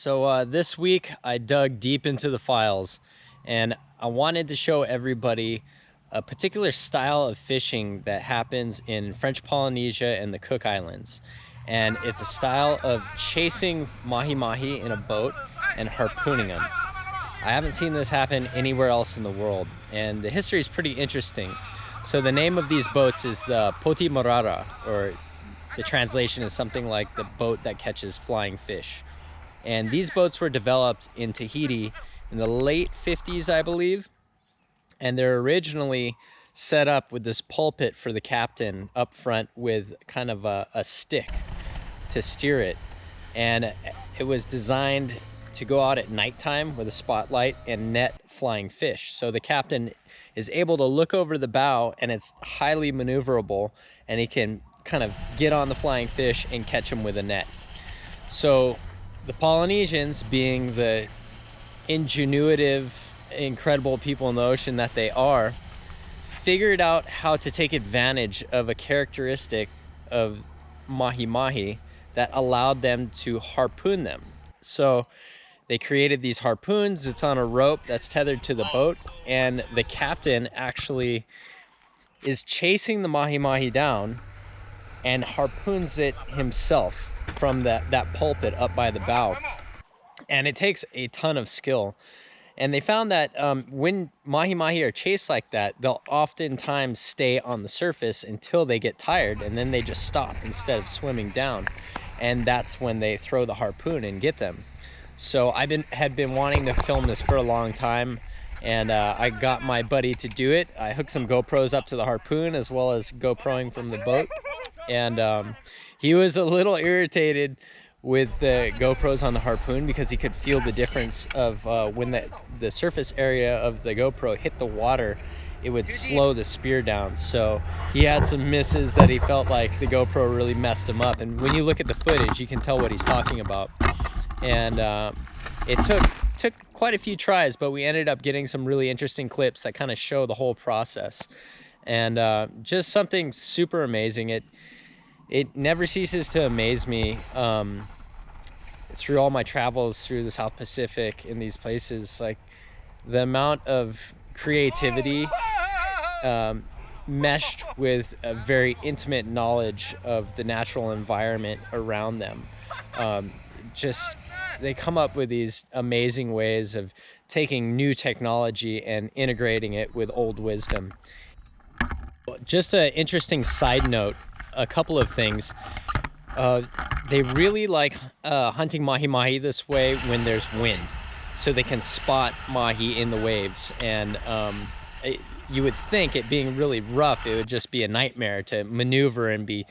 So this week I dug deep into the files and I wanted to show everybody a particular style of fishing that happens in French Polynesia and the Cook Islands. And it's a style of chasing mahi mahi in a boat and harpooning them. I haven't seen this happen anywhere else in the world, and the history is pretty interesting. So the name of these boats is the Poti Marara, or the translation is something like the boat that catches flying fish. And these boats were developed in Tahiti in the late 50s, I believe. And they're originally set up with this pulpit for the captain up front with kind of a stick to steer it. And it was designed to go out at nighttime with a spotlight and net flying fish. So the captain is able to look over the bow, and it's highly maneuverable, and he can kind of get on the flying fish and catch them with a net. So the Polynesians, being the ingenuitive, incredible people in the ocean that they are, figured out how to take advantage of a characteristic of mahi mahi that allowed them to harpoon them. So they created these harpoons. It's on a rope that's tethered to the boat, and the captain actually is chasing the mahi mahi down and harpoons it himself from that pulpit up by the bow. And it takes a ton of skill. And they found that when mahi mahi are chased like that, they'll oftentimes stay on the surface until they get tired, and then they just stop instead of swimming down. And that's when they throw the harpoon and get them. So I had been wanting to film this for a long time, and I got my buddy to do it. I hooked some GoPros up to the harpoon as well as GoProing from the boat. And he was a little irritated with the GoPros on the harpoon because he could feel the difference of when the surface area of the GoPro hit the water, it would slow the spear down. So he had some misses that he felt like the GoPro really messed him up. And when you look at the footage, you can tell what he's talking about. And it took quite a few tries, but we ended up getting some really interesting clips that kind of show the whole process. And just something super amazing. It never ceases to amaze me through all my travels through the South Pacific in these places, like the amount of creativity meshed with a very intimate knowledge of the natural environment around them. They come up with these amazing ways of taking new technology and integrating it with old wisdom. Just an interesting side note, a couple of things. They really like hunting mahi mahi this way when there's wind, so they can spot mahi in the waves. And you would think, it being really rough, it would just be a nightmare to maneuver and be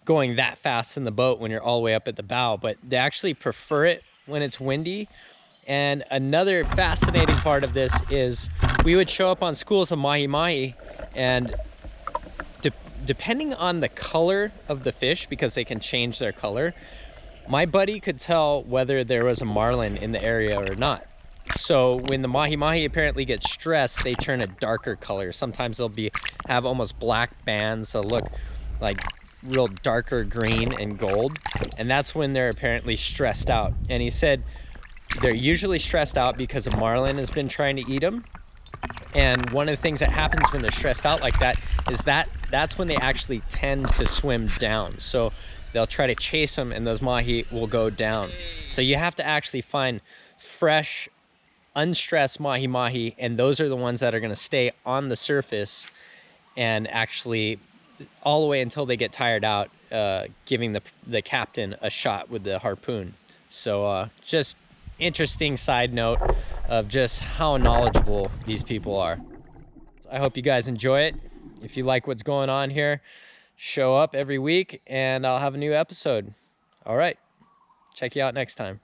going that fast in the boat when you're all the way up at the bow, but they actually prefer it when it's windy. And another fascinating part of this is we would show up on schools of mahi mahi, and depending on the color of the fish, because they can change their color, my buddy could tell whether there was a marlin in the area or not. So when the mahi mahi apparently gets stressed, they turn a darker color. Sometimes they'll have almost black bands. They'll look like real darker green and gold, and that's when they're apparently stressed out. And he said they're usually stressed out because a marlin has been trying to eat them. And one of the things that happens when they're stressed out like that is that's when they actually tend to swim down. So they'll try to chase them, and those mahi will go down. So you have to actually find fresh, unstressed mahi mahi, and those are the ones that are going to stay on the surface and actually all the way until they get tired out, giving the captain a shot with the harpoon. So just interesting side note of just how knowledgeable these people are. I hope you guys enjoy it. If you like what's going on here, show up every week and I'll have a new episode. All right, check you out next time.